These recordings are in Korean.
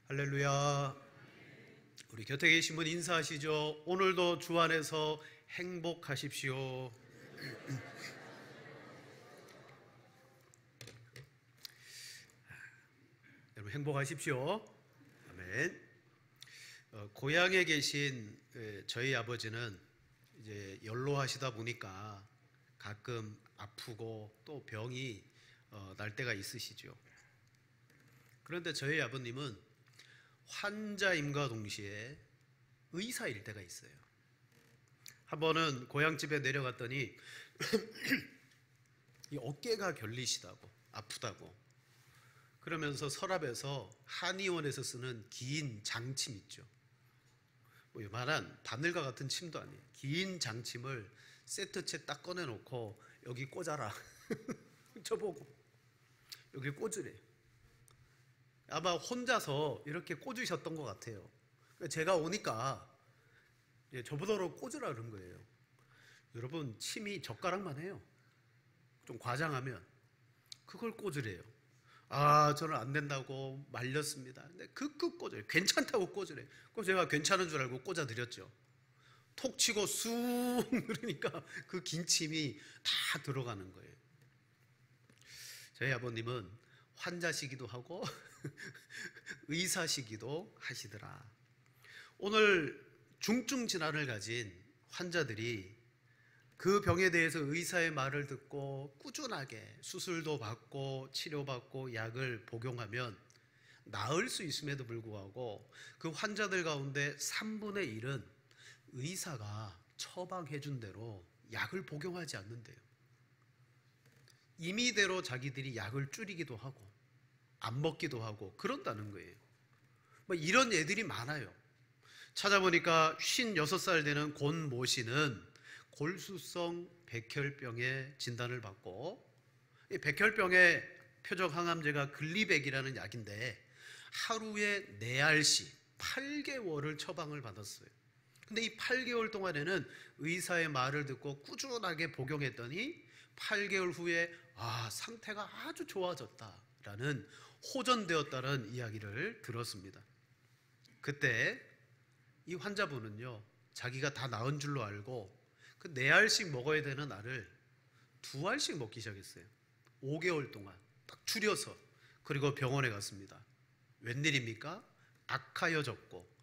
할렐루야. 우리 곁에 계신 분 인사하시죠. 오늘도 주 안에서 행복하십시오. 여러분 행복하십시오. 아멘. 고향에 계신 저희 아버지는 이제 연로하시다 보니까 가끔 아프고 또 병이 날 때가 있으시죠. 그런데 저희 아버님은 환자임과 동시에 의사일 때가 있어요. 한 번은 고향집에 내려갔더니 이 어깨가 결리시다고, 아프다고 그러면서 서랍에서 한의원에서 쓰는 긴 장침 있죠. 뭐 요만한 바늘과 같은 침도 아니에요. 긴 장침을 세트째 딱 꺼내놓고 여기 꽂아라. 저보고 여기 꽂으래요. 아마 혼자서 이렇게 꽂으셨던 것 같아요. 제가 오니까 저보더러 꽂으라 그런 거예요. 여러분, 침이 젓가락만 해요. 좀 과장하면 그걸 꽂으래요. 저는 안 된다고 말렸습니다. 근데 극극 꽂아요. 괜찮다고 꽂으래요. 그럼 제가 괜찮은 줄 알고 꽂아드렸죠. 톡 치고 쑥 누르니까 그 긴 침이 다 들어가는 거예요. 저희 아버님은 환자시기도 하고 의사시기도 하시더라. 오늘 중증 질환을 가진 환자들이 그 병에 대해서 의사의 말을 듣고 꾸준하게 수술도 받고 치료받고 약을 복용하면 나을 수 있음에도 불구하고 그 환자들 가운데 3분의 1은 의사가 처방해 준 대로 약을 복용하지 않는데요. 임의대로 자기들이 약을 줄이기도 하고 안 먹기도 하고 그런다는 거예요. 이런 애들이 많아요. 찾아보니까 56살 되는 권 모 씨는 골수성 백혈병의 진단을 받고, 이 백혈병의 표적 항암제가 글리백이라는 약인데 하루에 4알씩 8개월을 처방을 받았어요. 근데 이 8개월 동안에는 의사의 말을 듣고 꾸준하게 복용했더니 8개월 후에 상태가 아주 좋아졌다라는 호전되었다는 이야기를 들었습니다. 그때 이 환자분은요, 자기가 다 나은 줄로 알고 그 4알씩 먹어야 되는 알을 2알씩 먹기 시작했어요. 5개월 동안 딱 줄여서. 그리고 병원에 갔습니다. 웬일입니까? 악하여졌고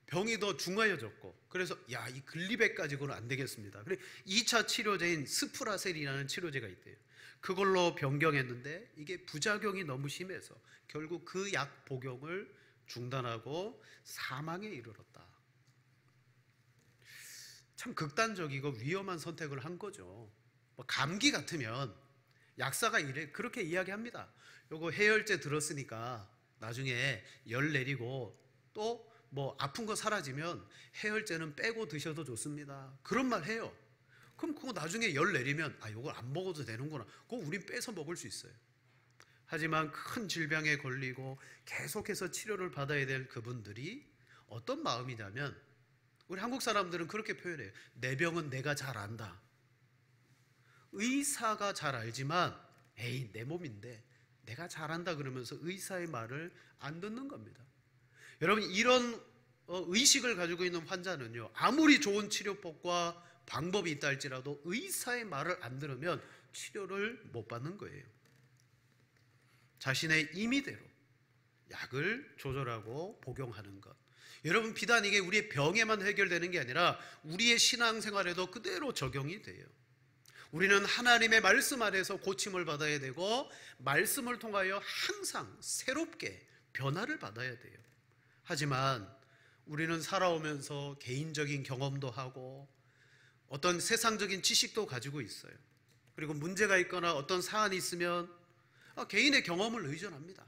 병이 더 중하여졌고, 그래서 이 글리백 가지고는 안 되겠습니다. 그래 2차 치료제인 스프라셀이라는 치료제가 있대요. 그걸로 변경했는데 이게 부작용이 너무 심해서 결국 그 약 복용을 중단하고 사망에 이르렀다. 참 극단적이고 위험한 선택을 한 거죠. 감기 같으면 약사가 그렇게 이야기합니다. 요거 해열제 들었으니까 나중에 열 내리고 또 아픈 거 사라지면 해열제는 빼고 드셔도 좋습니다. 그런 말 해요. 그럼 그거 나중에 열 내리면 이걸 안 먹어도 되는구나. 그거 우린 빼서 먹을 수 있어요. 하지만 큰 질병에 걸리고 계속해서 치료를 받아야 될 그분들이 어떤 마음이냐면, 우리 한국 사람들은 그렇게 표현해요. 내 병은 내가 잘 안다. 의사가 잘 알지만 내 몸인데 내가 잘 안다 그러면서 의사의 말을 안 듣는 겁니다. 여러분, 이런 의식을 가지고 있는 환자는요, 아무리 좋은 치료법과 방법이 있다 할지라도 의사의 말을 안 들으면 치료를 못 받는 거예요. 자신의 임의대로 약을 조절하고 복용하는 것. 여러분, 비단 이게 우리의 병에만 해결되는 게 아니라 우리의 신앙생활에도 그대로 적용이 돼요. 우리는 하나님의 말씀 아래서 고침을 받아야 되고 말씀을 통하여 항상 새롭게 변화를 받아야 돼요. 하지만 우리는 살아오면서 개인적인 경험도 하고 어떤 세상적인 지식도 가지고 있어요. 그리고 문제가 있거나 어떤 사안이 있으면 개인의 경험을 의존합니다.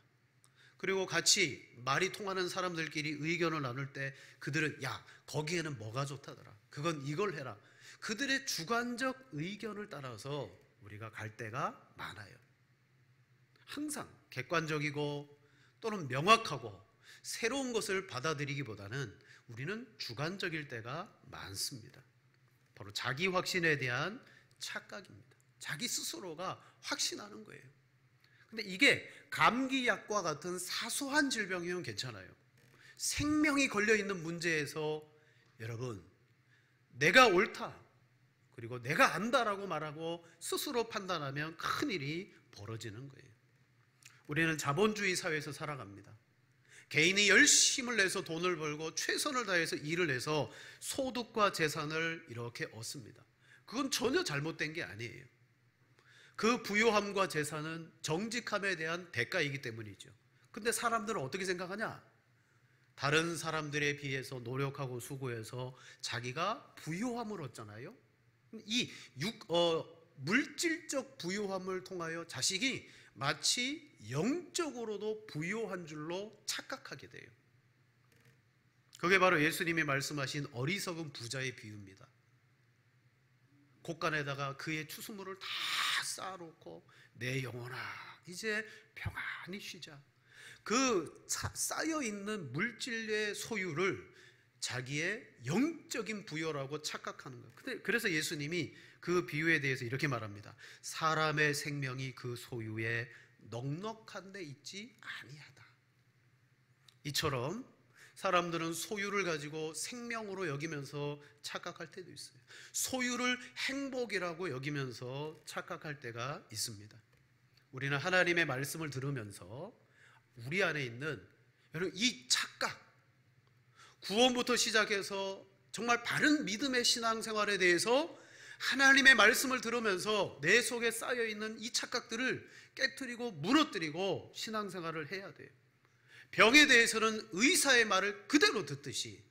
그리고 같이 말이 통하는 사람들끼리 의견을 나눌 때 그들은 거기에는 뭐가 좋다더라, 그건 이걸 해라, 그들의 주관적 의견을 따라서 우리가 갈 때가 많아요. 항상 객관적이고 또는 명확하고 새로운 것을 받아들이기보다는 우리는 주관적일 때가 많습니다. 바로 자기 확신에 대한 착각입니다. 자기 스스로가 확신하는 거예요. 근데 이게 감기약과 같은 사소한 질병이면 괜찮아요. 생명이 걸려 있는 문제에서 여러분, 내가 옳다, 그리고 내가 안다라고 말하고 스스로 판단하면 큰일이 벌어지는 거예요. 우리는 자본주의 사회에서 살아갑니다. 개인이 열심을 내서 돈을 벌고 최선을 다해서 일을 해서 소득과 재산을 이렇게 얻습니다. 그건 전혀 잘못된 게 아니에요. 그 부유함과 재산은 정직함에 대한 대가이기 때문이죠. 근데 사람들은 어떻게 생각하냐? 다른 사람들에 비해서 노력하고 수고해서 자기가 부유함을 얻잖아요. 이 물질적 부유함을 통하여 자식이 마치 영적으로도 부유한 줄로 착각하게 돼요. 그게 바로 예수님이 말씀하신 어리석은 부자의 비유입니다. 곳간에다가 그의 추수물을 다 쌓아놓고 내 영혼아 이제 평안히 쉬자. 그 쌓여있는 물질의 소유를 자기의 영적인 부여라고 착각하는 거예요. 그래서 예수님이 그 비유에 대해서 이렇게 말합니다. 사람의 생명이 그 소유에 넉넉한 데 있지 아니하다. 이처럼 사람들은 소유를 가지고 생명으로 여기면서 착각할 때도 있어요. 소유를 행복이라고 여기면서 착각할 때가 있습니다. 우리는 하나님의 말씀을 들으면서 우리 안에 있는 여러분 이 착각, 구원부터 시작해서 정말 바른 믿음의 신앙생활에 대해서 하나님의 말씀을 들으면서 내 속에 쌓여있는 이 착각들을 깨트리고 무너뜨리고 신앙생활을 해야 돼요. 병에 대해서는 의사의 말을 그대로 듣듯이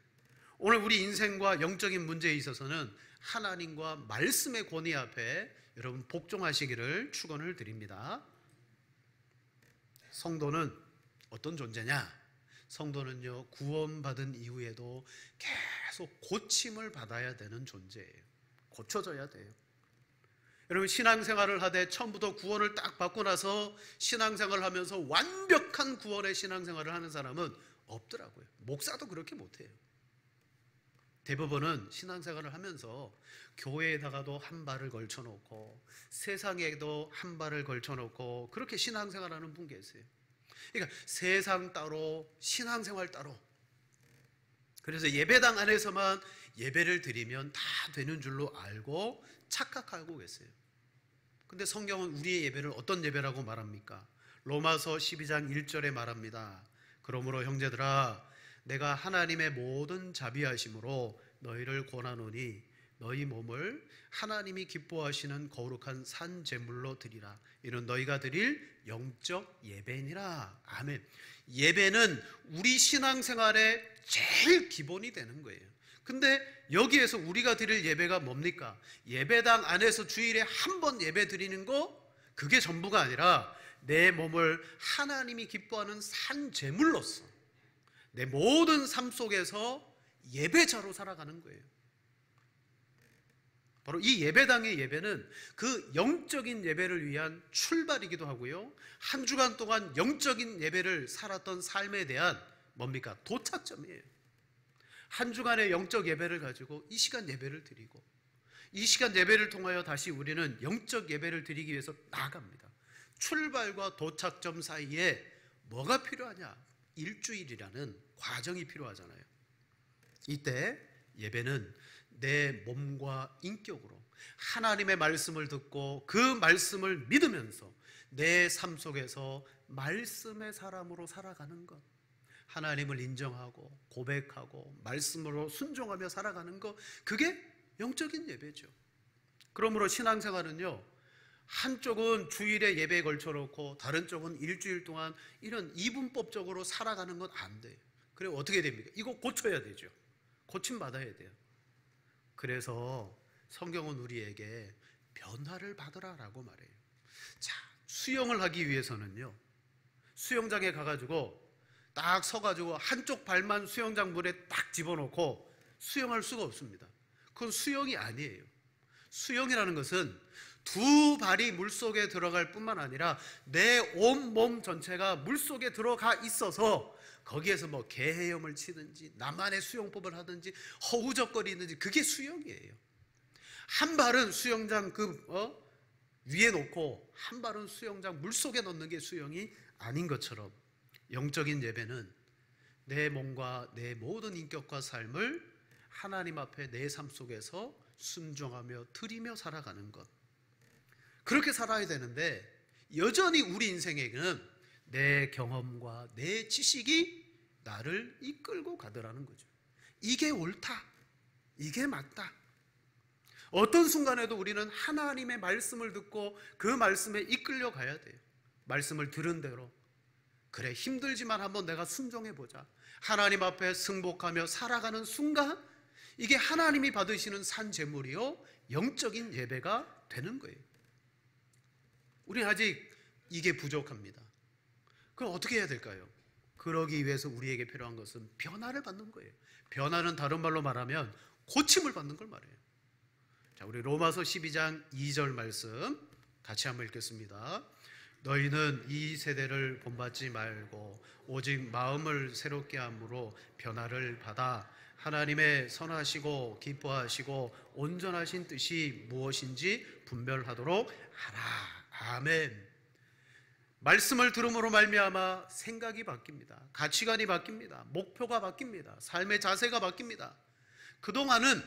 오늘 우리 인생과 영적인 문제에 있어서는 하나님과 말씀의 권위 앞에 여러분 복종하시기를 축원을 드립니다. 성도는 어떤 존재냐? 성도는요, 구원받은 이후에도 계속 고침을 받아야 되는 존재예요. 고쳐져야 돼요. 여러분 신앙생활을 하되 처음부터 구원을 딱 받고 나서 신앙생활을 하면서 완벽한 구원의 신앙생활을 하는 사람은 없더라고요. 목사도 그렇게 못해요. 대부분은 신앙생활을 하면서 교회에다가도 한 발을 걸쳐놓고 세상에도 한 발을 걸쳐놓고 그렇게 신앙생활하는 분 계세요. 그러니까 세상 따로 신앙생활 따로. 그래서 예배당 안에서만 예배를 드리면 다 되는 줄로 알고 착각하고 계세요. 근데 성경은 우리의 예배를 어떤 예배라고 말합니까? 로마서 12장 1절에 말합니다. 그러므로 형제들아 내가 하나님의 모든 자비하심으로 너희를 권하노니 너희 몸을 하나님이 기뻐하시는 거룩한 산 제물로 드리라. 이는 너희가 드릴 영적 예배니라. 아멘. 예배는 우리 신앙생활의 제일 기본이 되는 거예요. 근데 여기에서 우리가 드릴 예배가 뭡니까? 예배당 안에서 주일에 한 번 예배 드리는 거 그게 전부가 아니라 내 몸을 하나님이 기뻐하는 산 제물로서 내 모든 삶 속에서 예배자로 살아가는 거예요. 바로 이 예배당의 예배는 그 영적인 예배를 위한 출발이기도 하고요. 한 주간 동안 영적인 예배를 살았던 삶에 대한 뭡니까? 도착점이에요. 한 주간의 영적 예배를 가지고 이 시간 예배를 드리고 이 시간 예배를 통하여 다시 우리는 영적 예배를 드리기 위해서 나아갑니다. 출발과 도착점 사이에 뭐가 필요하냐? 일주일이라는 과정이 필요하잖아요. 이때 예배는 내 몸과 인격으로 하나님의 말씀을 듣고 그 말씀을 믿으면서 내 삶 속에서 말씀의 사람으로 살아가는 것, 하나님을 인정하고 고백하고 말씀으로 순종하며 살아가는 것, 그게 영적인 예배죠. 그러므로 신앙생활은요, 한쪽은 주일에 예배에 걸쳐놓고 다른 쪽은 일주일 동안 이런 이분법적으로 살아가는 건 안 돼요. 그래 어떻게 됩니까? 이거 고쳐야 되죠. 고침받아야 돼요. 그래서 성경은 우리에게 변화를 받으라라고 말해요. 자, 수영을 하기 위해서는요, 수영장에 가가지고 딱 서가지고 한쪽 발만 수영장 물에 딱 집어넣고 수영할 수가 없습니다. 그건 수영이 아니에요. 수영이라는 것은 두 발이 물속에 들어갈 뿐만 아니라 내 온 몸 전체가 물속에 들어가 있어서 거기에서 뭐 개헤엄을 치든지 나만의 수영법을 하든지 허우적거리든지 그게 수영이에요. 한 발은 수영장 위에 놓고 한 발은 수영장 물속에 넣는 게 수영이 아닌 것처럼 영적인 예배는 내 몸과 내 모든 인격과 삶을 하나님 앞에 내 삶 속에서 순종하며 드리며 살아가는 것, 그렇게 살아야 되는데 여전히 우리 인생에는 내 경험과 내 지식이 나를 이끌고 가더라는 거죠. 이게 옳다, 이게 맞다. 어떤 순간에도 우리는 하나님의 말씀을 듣고 그 말씀에 이끌려 가야 돼요. 말씀을 들은 대로, 그래 힘들지만 한번 내가 순종해보자, 하나님 앞에 승복하며 살아가는 순간, 이게 하나님이 받으시는 산제물이요 영적인 예배가 되는 거예요. 우리는 아직 이게 부족합니다. 그럼 어떻게 해야 될까요? 그러기 위해서 우리에게 필요한 것은 변화를 받는 거예요. 변화는 다른 말로 말하면 고침을 받는 걸 말해요. 자, 우리 로마서 12장 2절 말씀 같이 한번 읽겠습니다. 너희는 이 세대를 본받지 말고 오직 마음을 새롭게 함으로 변화를 받아 하나님의 선하시고 기뻐하시고 온전하신 뜻이 무엇인지 분별하도록 하라. 아멘. 말씀을 들음으로 말미암아 생각이 바뀝니다. 가치관이 바뀝니다. 목표가 바뀝니다. 삶의 자세가 바뀝니다. 그동안은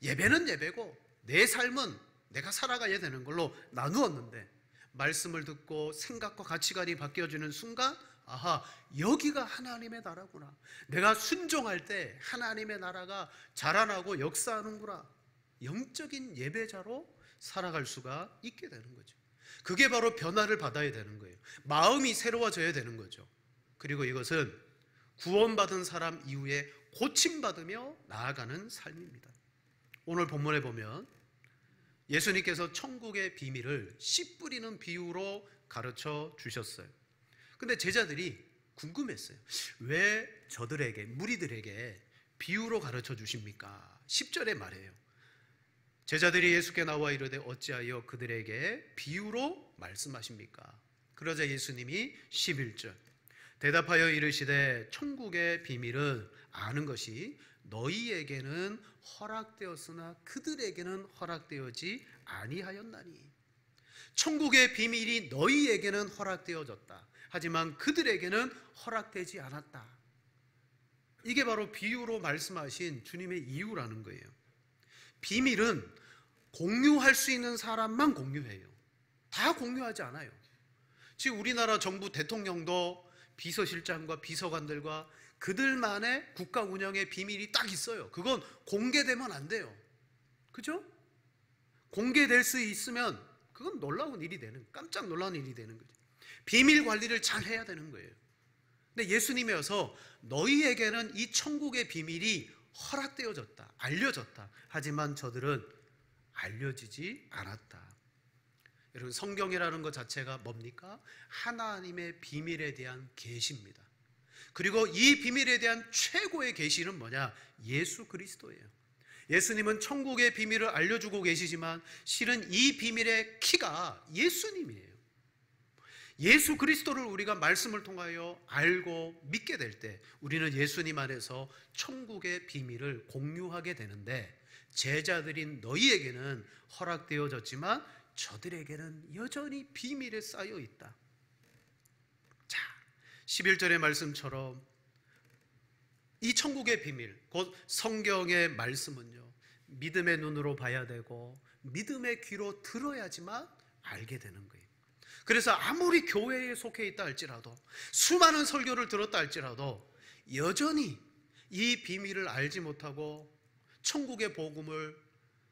예배는 예배고 내 삶은 내가 살아가야 되는 걸로 나누었는데, 말씀을 듣고 생각과 가치관이 바뀌어지는 순간, 아하, 여기가 하나님의 나라구나. 내가 순종할 때 하나님의 나라가 자라나고 역사하는구나. 영적인 예배자로 살아갈 수가 있게 되는 거죠. 그게 바로 변화를 받아야 되는 거예요. 마음이 새로워져야 되는 거죠. 그리고 이것은 구원받은 사람 이후에 고침받으며 나아가는 삶입니다. 오늘 본문에 보면 예수님께서 천국의 비밀을 씨 뿌리는 비유로 가르쳐 주셨어요. 근데 제자들이 궁금했어요. 왜 저들에게, 무리들에게 비유로 가르쳐 주십니까? 10절에 말해요. 제자들이 예수께 나와 이르되 어찌하여 그들에게 비유로 말씀하십니까? 그러자 예수님이 11절 대답하여 이르시되 천국의 비밀은 아는 것이 너희에게는 허락되었으나 그들에게는 허락되어지 아니하였나니. 천국의 비밀이 너희에게는 허락되어졌다. 하지만 그들에게는 허락되지 않았다. 이게 바로 비유로 말씀하신 주님의 이유라는 거예요. 비밀은 공유할 수 있는 사람만 공유해요. 다 공유하지 않아요. 지금 우리나라 정부 대통령도 비서실장과 비서관들과 그들만의 국가 운영의 비밀이 딱 있어요. 그건 공개되면 안 돼요. 그죠? 공개될 수 있으면 그건 놀라운 일이 되는, 깜짝 놀라운 일이 되는 거죠. 비밀 관리를 잘 해야 되는 거예요. 근데 예수님이 와서 너희에게는 이 천국의 비밀이 허락되어졌다, 알려졌다. 하지만 저들은 알려지지 않았다. 여러분, 성경이라는 것 자체가 뭡니까? 하나님의 비밀에 대한 계시입니다. 그리고 이 비밀에 대한 최고의 계시는 뭐냐? 예수 그리스도예요. 예수님은 천국의 비밀을 알려주고 계시지만 실은 이 비밀의 키가 예수님이에요. 예수 그리스도를 우리가 말씀을 통하여 알고 믿게 될 때 우리는 예수님 안에서 천국의 비밀을 공유하게 되는데, 제자들인 너희에게는 허락되어졌지만 저들에게는 여전히 비밀에 쌓여 있다. 자, 11절의 말씀처럼 이 천국의 비밀, 곧 성경의 말씀은요, 믿음의 눈으로 봐야 되고 믿음의 귀로 들어야지만 알게 되는 거예요. 그래서 아무리 교회에 속해 있다 할지라도, 수많은 설교를 들었다 할지라도 여전히 이 비밀을 알지 못하고 천국의 복음을,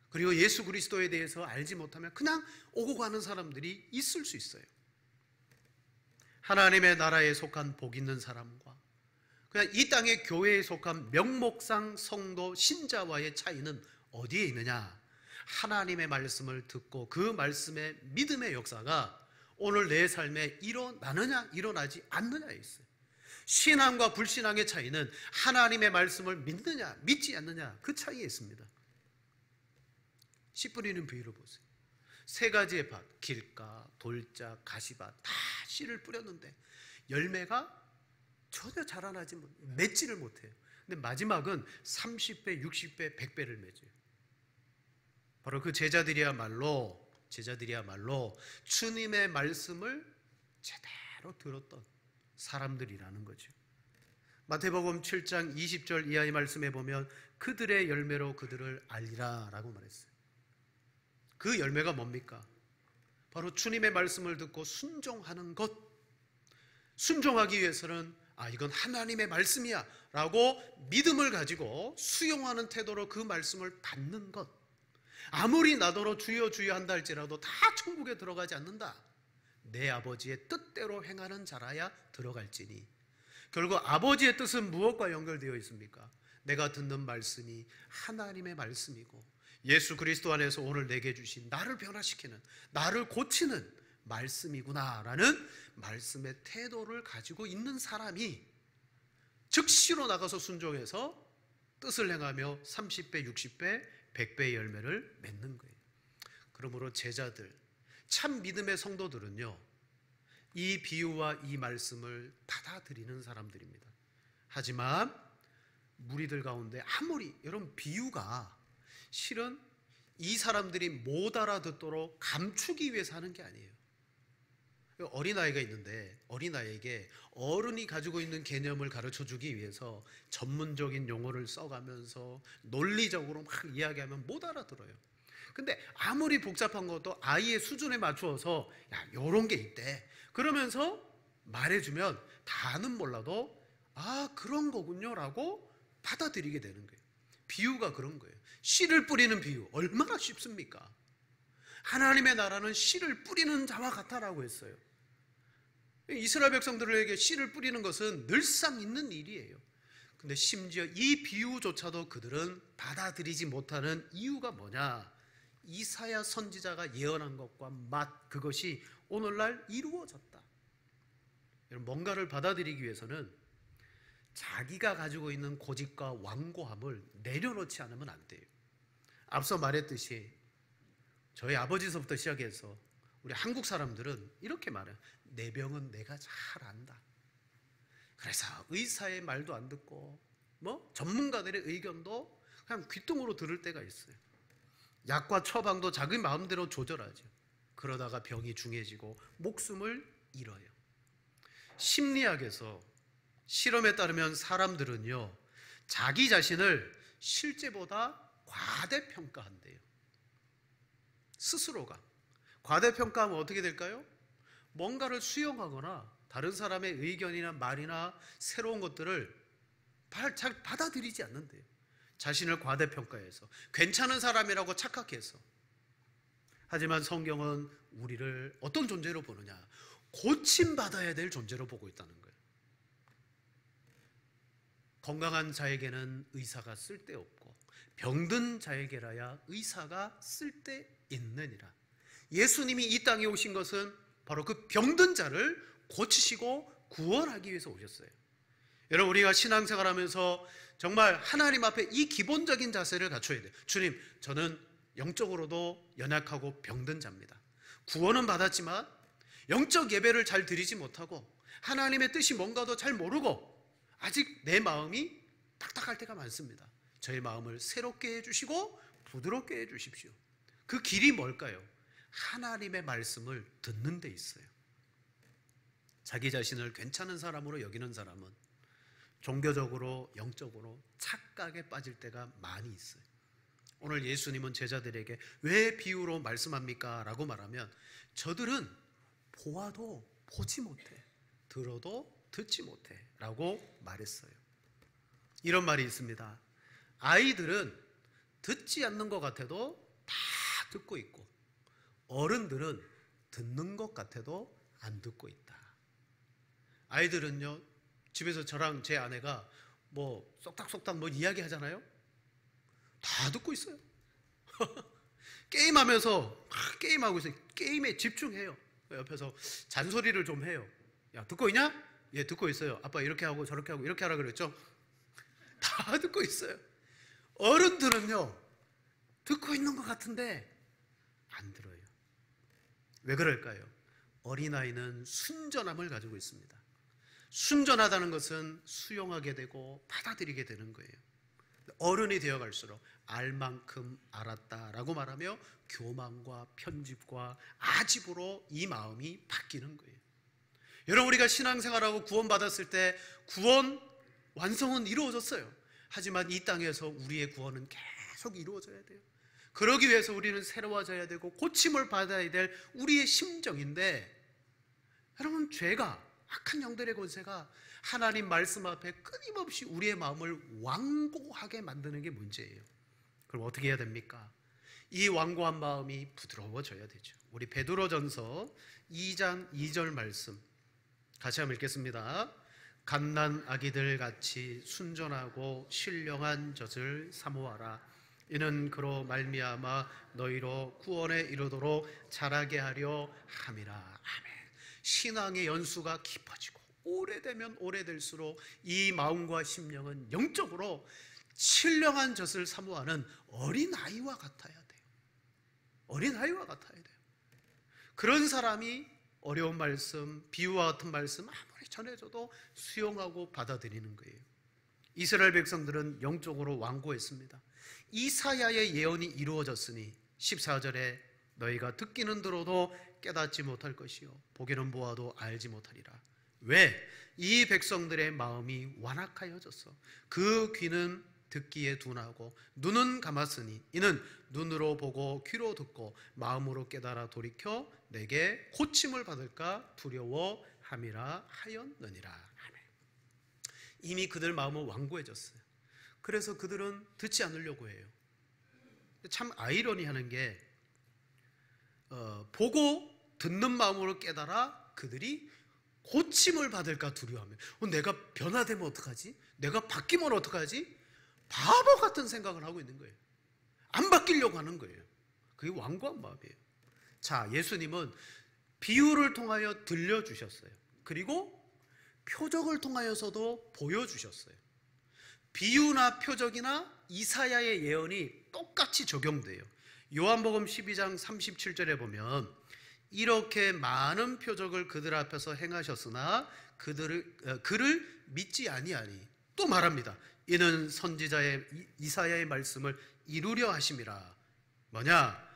그리고 예수 그리스도에 대해서 알지 못하면 그냥 오고 가는 사람들이 있을 수 있어요. 하나님의 나라에 속한 복 있는 사람과 그냥 이 땅의 교회에 속한 명목상 성도 신자와의 차이는 어디에 있느냐? 하나님의 말씀을 듣고 그 말씀의 믿음의 역사가 오늘 내 삶에 일어나느냐 일어나지 않느냐에 있어요. 신앙과 불신앙의 차이는 하나님의 말씀을 믿느냐 믿지 않느냐, 그 차이에 있습니다. 씨 뿌리는 비유를 보세요. 세 가지의 밭, 길가, 돌짝, 가시밭 다 씨를 뿌렸는데 열매가 전혀 자라나지 맺지를 못해요. 근데 마지막은 30배, 60배, 100배를 맺어요. 바로 그 제자들이야말로 주님의 말씀을 제대로 들었던 사람들이라는 거죠. 마태복음 7장 20절 이하의 말씀에 보면 그들의 열매로 그들을 알리라 라고 말했어요. 그 열매가 뭡니까? 바로 주님의 말씀을 듣고 순종하는 것. 순종하기 위해서는 이건 하나님의 말씀이야 라고 믿음을 가지고 수용하는 태도로 그 말씀을 받는 것. 아무리 나더러 주여 주여 한다 할지라도 다 천국에 들어가지 않는다. 내 아버지의 뜻대로 행하는 자라야 들어갈지니. 결국 아버지의 뜻은 무엇과 연결되어 있습니까? 내가 듣는 말씀이 하나님의 말씀이고 예수 그리스도 안에서 오늘 내게 주신 나를 변화시키는, 나를 고치는 말씀이구나라는 말씀의 태도를 가지고 있는 사람이 즉시로 나가서 순종해서 뜻을 행하며 30배, 60배, 100배의 열매를 맺는 거예요. 그러므로 제자들, 참 믿음의 성도들은요, 이 비유와 이 말씀을 받아들이는 사람들입니다. 하지만 무리들 가운데 아무리 여러분 비유가 실은 이 사람들이 못 알아듣도록 감추기 위해서 하는 게 아니에요. 어린아이가 있는데 어린아이에게 어른이 가지고 있는 개념을 가르쳐주기 위해서 전문적인 용어를 써가면서 논리적으로 막 이야기하면 못 알아들어요. 근데 아무리 복잡한 것도 아이의 수준에 맞추어서 야, 요런 게 있대 그러면서 말해주면 다는 몰라도 그런 거군요 라고 받아들이게 되는 거예요. 비유가 그런 거예요. 씨를 뿌리는 비유 얼마나 쉽습니까? 하나님의 나라는 씨를 뿌리는 자와 같다라고 했어요. 이스라엘 백성들에게 씨를 뿌리는 것은 늘상 있는 일이에요. 근데 심지어 이 비유조차도 그들은 받아들이지 못하는 이유가 뭐냐? 이사야 선지자가 예언한 것과 그것이 오늘날 이루어졌다. 뭔가를 받아들이기 위해서는 자기가 가지고 있는 고집과 완고함을 내려놓지 않으면 안 돼요. 앞서 말했듯이 저희 아버지서부터 시작해서 우리 한국 사람들은 이렇게 말해요. 내 병은 내가 잘 안다. 그래서 의사의 말도 안 듣고 전문가들의 의견도 그냥 귓등으로 들을 때가 있어요. 약과 처방도 자기 마음대로 조절하죠. 그러다가 병이 중해지고 목숨을 잃어요. 심리학에서 실험에 따르면 사람들은요, 자기 자신을 실제보다 과대평가한대요. 스스로가. 과대평가하면 어떻게 될까요? 뭔가를 수용하거나 다른 사람의 의견이나 말이나 새로운 것들을 잘 받아들이지 않는데요. 자신을 과대평가해서 괜찮은 사람이라고 착각해서. 하지만 성경은 우리를 어떤 존재로 보느냐? 고침받아야 될 존재로 보고 있다는 거예요. 건강한 자에게는 의사가 쓸데없고 병든 자에게라야 의사가 쓸데있느니라. 예수님이 이 땅에 오신 것은 바로 그 병든 자를 고치시고 구원하기 위해서 오셨어요. 여러분, 우리가 신앙생활하면서 정말 하나님 앞에 이 기본적인 자세를 갖춰야 돼요. 주님, 저는 영적으로도 연약하고 병든 자입니다. 구원은 받았지만 영적 예배를 잘 드리지 못하고 하나님의 뜻이 뭔가도 잘 모르고 아직 내 마음이 딱딱할 때가 많습니다. 저의 마음을 새롭게 해주시고 부드럽게 해주십시오. 그 길이 뭘까요? 하나님의 말씀을 듣는 데 있어요. 자기 자신을 괜찮은 사람으로 여기는 사람은 종교적으로 영적으로 착각에 빠질 때가 많이 있어요. 오늘 예수님은 제자들에게 왜 비유로 말씀합니까? 라고 말하면 저들은 보아도 보지 못해, 들어도 듣지 못해 라고 말했어요. 이런 말이 있습니다. 아이들은 듣지 않는 것 같아도 다 듣고 있고 어른들은 듣는 것 같아도 안 듣고 있다. 아이들은요, 집에서 저랑 제 아내가 쏙닥쏙닥 이야기 하잖아요. 다 듣고 있어요. 게임하면서 막 게임하고 있어요. 게임에 집중해요. 옆에서 잔소리를 좀 해요. 야, 듣고 있냐? 예, 듣고 있어요. 아빠 이렇게 하고 저렇게 하고 이렇게 하라 그랬죠? 다 듣고 있어요. 어른들은요, 듣고 있는 것 같은데 안 들어요. 왜 그럴까요? 어린아이는 순전함을 가지고 있습니다. 순전하다는 것은 수용하게 되고 받아들이게 되는 거예요. 어른이 되어갈수록 알 만큼 알았다라고 말하며 교만과 편집과 아집으로 이 마음이 바뀌는 거예요. 여러분, 우리가 신앙생활하고 구원받았을 때 구원 완성은 이루어졌어요. 하지만 이 땅에서 우리의 구원은 계속 이루어져야 돼요. 그러기 위해서 우리는 새로워져야 되고 고침을 받아야 될 우리의 심정인데, 여러분, 죄가, 악한 영들의 권세가 하나님 말씀 앞에 끊임없이 우리의 마음을 완고하게 만드는 게 문제예요. 그럼 어떻게 해야 됩니까? 이 완고한 마음이 부드러워져야 되죠. 우리 베드로전서 2장 2절 말씀 같이 한번 읽겠습니다. 갓난 아기들 같이 순전하고 신령한 젖을 사모하라. 이는 그로 말미암아 너희로 구원에 이르도록 자라게 하려 함이라. 아멘. 신앙의 연수가 깊어지고 오래되면 오래될수록 이 마음과 심령은 영적으로 신령한 젖을 사모하는 어린아이와 같아야 돼요. 어린아이와 같아야 돼요. 그런 사람이 어려운 말씀, 비유와 같은 말씀 아무리 전해줘도 수용하고 받아들이는 거예요. 이스라엘 백성들은 영적으로 완고했습니다. 이사야의 예언이 이루어졌으니 14절에 너희가 듣기는 들어도 깨닫지 못할 것이요 보기는 보아도 알지 못하리라. 왜? 이 백성들의 마음이 완악하여졌어. 그 귀는 듣기에 둔하고 눈은 감았으니 이는 눈으로 보고 귀로 듣고 마음으로 깨달아 돌이켜 내게 고침을 받을까 두려워함이라 하였느니라. 아멘. 이미 그들 마음은 완고해졌어요. 그래서 그들은 듣지 않으려고 해요. 참 아이러니하는 게 보고 듣는 마음으로 깨달아 그들이 고침을 받을까 두려워하며 내가 변화되면 어떡하지? 내가 바뀌면 어떡하지? 바보 같은 생각을 하고 있는 거예요. 안 바뀌려고 하는 거예요. 그게 완고한 마음이에요. 자, 예수님은 비유를 통하여 들려주셨어요. 그리고 표적을 통하여서도 보여주셨어요. 비유나 표적이나 이사야의 예언이 똑같이 적용돼요. 요한복음 12장 37절에 보면 이렇게 많은 표적을 그들 앞에서 행하셨으나 그를 믿지 아니하니 또 말합니다. 이는 선지자의 이사야의 말씀을 이루려 하심이라. 뭐냐?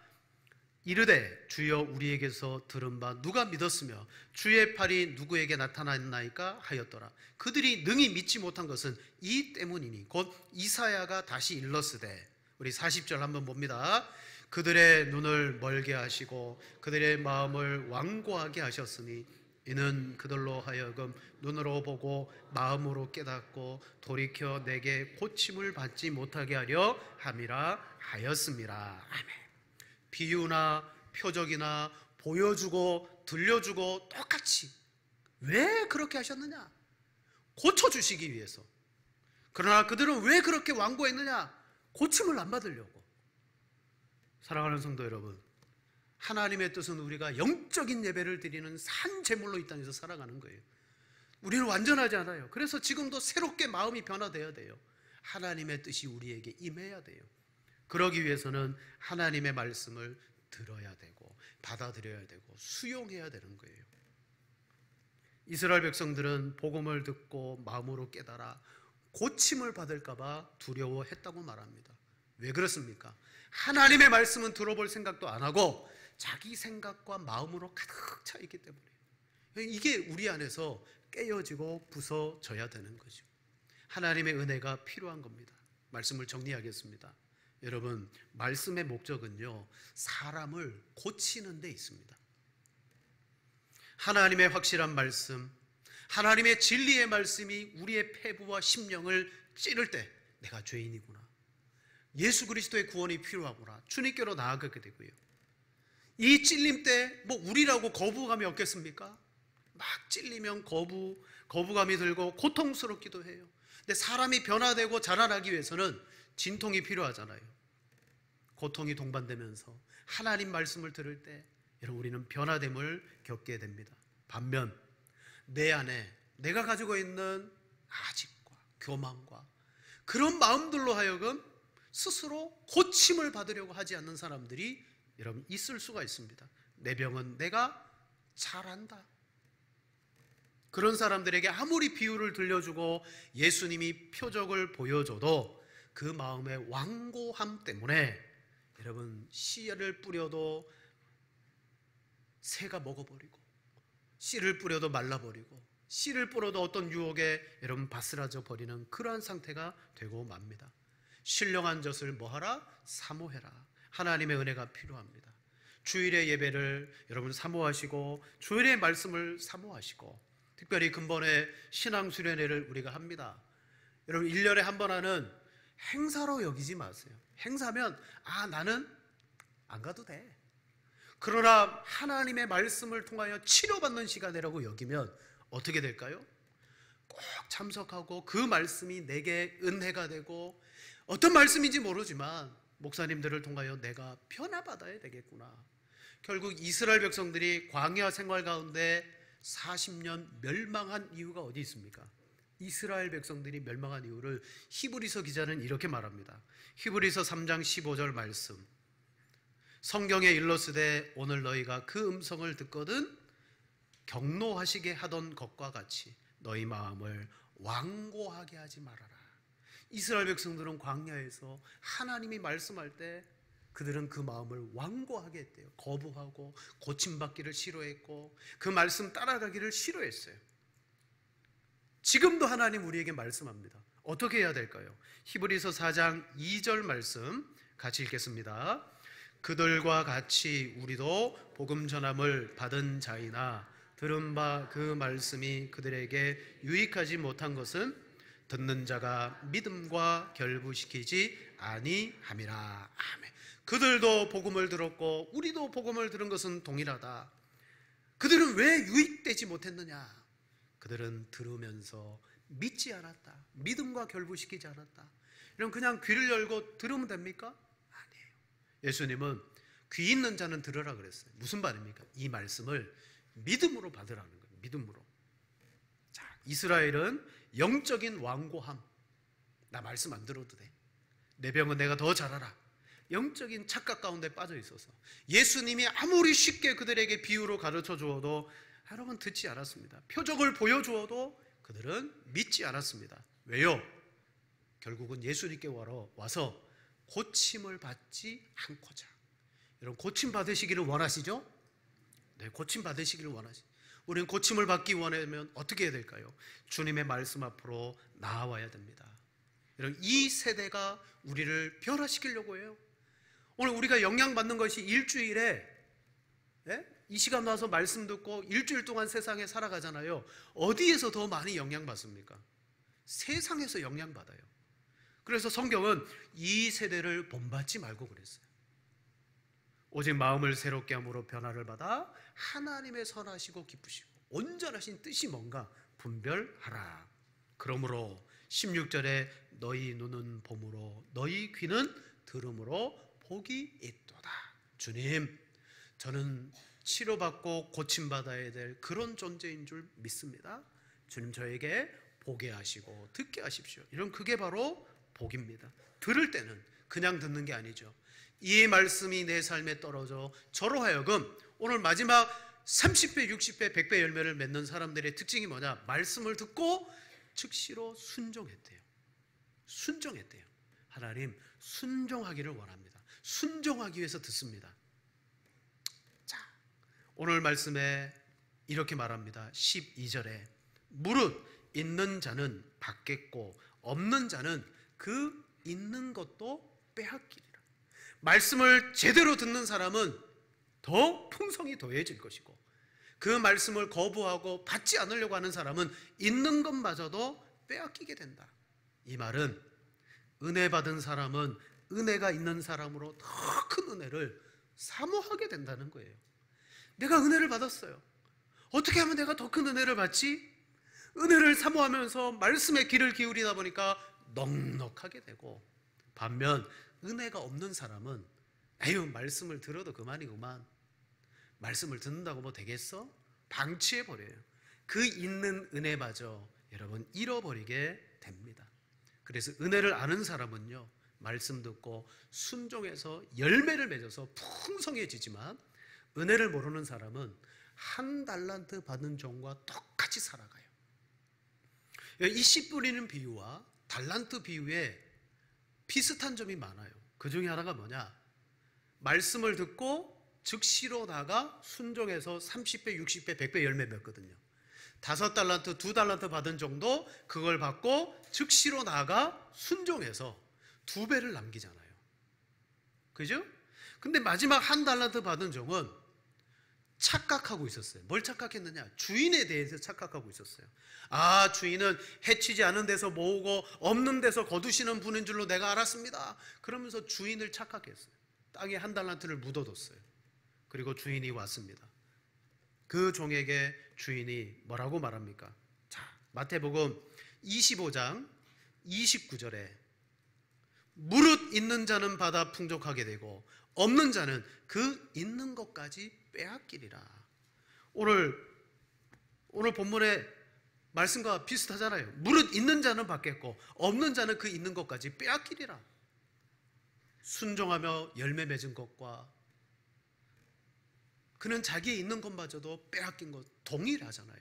이르되 주여 우리에게서 들은 바 누가 믿었으며 주의 팔이 누구에게 나타났나이까 하였더라. 그들이 능히 믿지 못한 것은 이 때문이니 곧 이사야가 다시 일렀으되. 우리 40절 한번 봅니다. 그들의 눈을 멀게 하시고 그들의 마음을 완고하게 하셨으니 이는 그들로 하여금 눈으로 보고 마음으로 깨닫고 돌이켜 내게 고침을 받지 못하게 하려 함이라 하였습니다. 아멘. 비유나 표적이나 보여주고 들려주고 똑같이 왜 그렇게 하셨느냐? 고쳐주시기 위해서. 그러나 그들은 왜 그렇게 완고했느냐? 고침을 안 받으려고. 사랑하는 성도 여러분, 하나님의 뜻은 우리가 영적인 예배를 드리는 산 제물로 이 땅에서 살아가는 거예요. 우리는 완전하지 않아요. 그래서 지금도 새롭게 마음이 변화되어야 돼요. 하나님의 뜻이 우리에게 임해야 돼요. 그러기 위해서는 하나님의 말씀을 들어야 되고 받아들여야 되고 수용해야 되는 거예요. 이스라엘 백성들은 복음을 듣고 마음으로 깨달아 고침을 받을까 봐 두려워했다고 말합니다. 왜 그렇습니까? 하나님의 말씀은 들어볼 생각도 안 하고 자기 생각과 마음으로 가득 차 있기 때문에 이게 우리 안에서 깨어지고 부서져야 되는 거죠. 하나님의 은혜가 필요한 겁니다. 말씀을 정리하겠습니다. 여러분, 말씀의 목적은요, 사람을 고치는 데 있습니다. 하나님의 확실한 말씀, 하나님의 진리의 말씀이 우리의 폐부와 심령을 찌를 때 내가 죄인이구나, 예수 그리스도의 구원이 필요하구나, 주님께로 나아가게 되고요. 이 찔림 때 뭐 우리라고 거부감이 없겠습니까? 막 찔리면 거부감이 들고 고통스럽기도 해요. 근데 사람이 변화되고 자라나기 위해서는 진통이 필요하잖아요. 고통이 동반되면서 하나님 말씀을 들을 때 여러분, 우리는 변화됨을 겪게 됩니다. 반면 내 안에 내가 가지고 있는 아집과 교만과 그런 마음들로 하여금 스스로 고침을 받으려고 하지 않는 사람들이 여러분 있을 수가 있습니다. 내 병은 내가 잘한다. 그런 사람들에게 아무리 비유를 들려주고 예수님이 표적을 보여줘도 그 마음의 완고함 때문에 여러분 씨를 뿌려도 새가 먹어버리고 씨를 뿌려도 말라버리고 씨를 뿌려도 어떤 유혹에 여러분 바스라져 버리는 그러한 상태가 되고 맙니다. 신령한 젖을 뭐하라? 사모해라. 하나님의 은혜가 필요합니다. 주일의 예배를 여러분 사모하시고 주일의 말씀을 사모하시고 특별히 근본의 신앙수련회를 우리가 합니다. 여러분 1년에 한 번 하는 행사로 여기지 마세요. 행사면 나는 안 가도 돼. 그러나 하나님의 말씀을 통하여 치료받는 시간이라고 여기면 어떻게 될까요? 꼭 참석하고 그 말씀이 내게 은혜가 되고 어떤 말씀인지 모르지만 목사님들을 통하여 내가 변화받아야 되겠구나. 결국 이스라엘 백성들이 광야 생활 가운데 40년 멸망한 이유가 어디 있습니까? 이스라엘 백성들이 멸망한 이유를 히브리서 기자는 이렇게 말합니다. 히브리서 3장 15절 말씀. 성경에 일러스되 오늘 너희가 그 음성을 듣거든 경노하시게 하던 것과 같이 너희 마음을 완고하게 하지 말아라. 이스라엘 백성들은 광야에서 하나님이 말씀할 때 그들은 그 마음을 완고하게 했대요. 거부하고 고침받기를 싫어했고 그 말씀 따라가기를 싫어했어요. 지금도 하나님 우리에게 말씀합니다. 어떻게 해야 될까요? 히브리서 4장 2절 말씀 같이 읽겠습니다. 그들과 같이 우리도 복음 전함을 받은 자이나 들은 바 그 말씀이 그들에게 유익하지 못한 것은 듣는 자가 믿음과 결부시키지 아니함이라. 아멘. 그들도 복음을 들었고 우리도 복음을 들은 것은 동일하다. 그들은 왜 유익되지 못했느냐? 그들은 들으면서 믿지 않았다. 믿음과 결부시키지 않았다. 이런 그냥 귀를 열고 들으면 됩니까? 아니에요. 예수님은 귀 있는 자는 들으라 그랬어요. 무슨 말입니까? 이 말씀을 믿음으로 받으라는 거예요. 믿음으로. 자, 이스라엘은 영적인 완고함. 나 말씀 안 들어도 돼. 내 병은 내가 더 잘 알아. 영적인 착각 가운데 빠져 있어서 예수님이 아무리 쉽게 그들에게 비유로 가르쳐 주어도 여러분 듣지 않았습니다. 표적을 보여주어도 그들은 믿지 않았습니다. 왜요? 결국은 예수님께 와서 고침을 받지 않고자. 여러분 고침 받으시기를 원하시죠? 네, 고침 받으시기를 원하시죠. 우리는 고침을 받기 원하면 어떻게 해야 될까요? 주님의 말씀 앞으로 나아와야 됩니다. 여러분 이 세대가 우리를 변화시키려고 해요. 오늘 우리가 영향받는 것이 일주일에 이 시간 와서 말씀 듣고 일주일 동안 세상에 살아가잖아요. 어디에서 더 많이 영향받습니까? 세상에서 영향받아요. 그래서 성경은 이 세대를 본받지 말고 그랬어요. 오직 마음을 새롭게 함으로 변화를 받아 하나님의 선하시고 기쁘시고 온전하신 뜻이 뭔가 분별하라. 그러므로 16절에 너희 눈은 봄으로 너희 귀는 들음으로 복이 있도다. 주님, 저는 치료받고 고침받아야 될 그런 존재인 줄 믿습니다. 주님 저에게 보게 하시고 듣게 하십시오. 이런 그게 바로 복입니다. 들을 때는 그냥 듣는 게 아니죠. 이 말씀이 내 삶에 떨어져 저로 하여금 오늘 마지막 30배, 60배, 100배 열매를 맺는 사람들의 특징이 뭐냐? 말씀을 듣고 즉시로 순종했대요. 순종했대요. 하나님 순종하기를 원합니다. 순종하기 위해서 듣습니다. 자, 오늘 말씀에 이렇게 말합니다. 12절에 무릇 있는 자는 받겠고 없는 자는 그 있는 것도 빼앗기리라. 말씀을 제대로 듣는 사람은 더 풍성이 더해질 것이고 그 말씀을 거부하고 받지 않으려고 하는 사람은 있는 것마저도 빼앗기게 된다. 이 말은 은혜 받은 사람은 은혜가 있는 사람으로 더 큰 은혜를 사모하게 된다는 거예요. 내가 은혜를 받았어요. 어떻게 하면 내가 더 큰 은혜를 받지? 은혜를 사모하면서 말씀에 귀를 기울이다 보니까 넉넉하게 되고, 반면 은혜가 없는 사람은 에휴 말씀을 들어도 그만이구만, 말씀을 듣는다고 뭐 되겠어? 방치해버려요. 그 있는 은혜마저 여러분 잃어버리게 됩니다. 그래서 은혜를 아는 사람은요, 말씀 듣고 순종해서 열매를 맺어서 풍성해지지만, 은혜를 모르는 사람은 한 달란트 받은 종과 똑같이 살아가요. 이 씨 뿌리는 비유와 달란트 비유에 비슷한 점이 많아요. 그 중에 하나가 뭐냐? 말씀을 듣고 즉시로 나가 순종해서 30배, 60배, 100배 열매 맺거든요. 5달란트, 2달란트 받은 정도 그걸 받고 즉시로 나아가 순종해서 2배를 남기잖아요. 그죠? 근데 마지막 1달란트 받은 종은 착각하고 있었어요. 뭘 착각했느냐? 주인에 대해서 착각하고 있었어요. 아, 주인은 해치지 않은 데서 모으고 없는 데서 거두시는 분인 줄로 내가 알았습니다. 그러면서 주인을 착각했어요. 땅에 1달란트를 묻어뒀어요. 그리고 주인이 왔습니다. 그 종에게 주인이 뭐라고 말합니까? 자, 마태복음 25장 29절에 무릇 있는 자는 받아 풍족하게 되고 없는 자는 그 있는 것까지 빼앗기리라. 오늘 본문의 말씀과 비슷하잖아요. 무릇 있는 자는 받겠고 없는 자는 그 있는 것까지 빼앗기리라. 순종하며 열매 맺은 것과 그는 자기의 있는 것마저도 빼앗긴 것 동일하잖아요.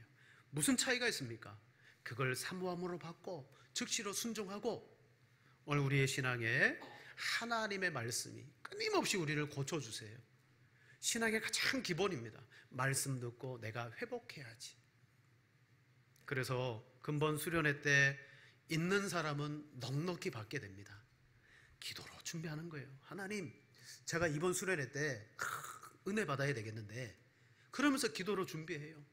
무슨 차이가 있습니까? 그걸 사모함으로 받고 즉시로 순종하고 오늘 우리의 신앙에 하나님의 말씀이 끊임없이 우리를 고쳐주세요. 신앙의 가장 기본입니다. 말씀 듣고 내가 회복해야지. 그래서 근본 수련회 때 있는 사람은 넉넉히 받게 됩니다. 기도로 준비하는 거예요. 하나님, 제가 이번 수련회 때 은혜 받아야 되겠는데, 그러면서 기도로 준비해요.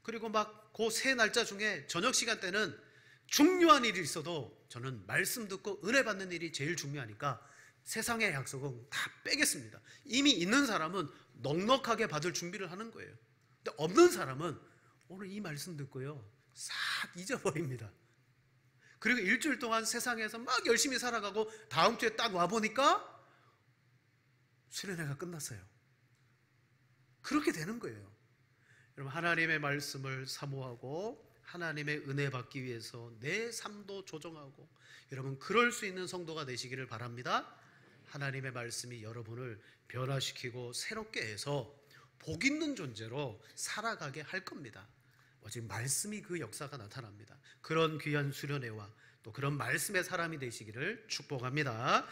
그리고 막 그 세 날짜 중에 저녁 시간 때는 중요한 일이 있어도 저는 말씀 듣고 은혜 받는 일이 제일 중요하니까 세상의 약속은 다 빼겠습니다. 이미 있는 사람은 넉넉하게 받을 준비를 하는 거예요. 근데 없는 사람은 오늘 이 말씀 듣고요, 싹 잊어버립니다. 그리고 일주일 동안 세상에서 막 열심히 살아가고 다음 주에 딱 와보니까 수련회가 끝났어요. 그렇게 되는 거예요. 여러분, 하나님의 말씀을 사모하고 하나님의 은혜 받기 위해서 내 삶도 조정하고, 여러분 그럴 수 있는 성도가 되시기를 바랍니다. 하나님의 말씀이 여러분을 변화시키고 새롭게 해서 복 있는 존재로 살아가게 할 겁니다. 오직 말씀이 그 역사가 나타납니다. 그런 귀한 수련회와 또 그런 말씀의 사람이 되시기를 축복합니다.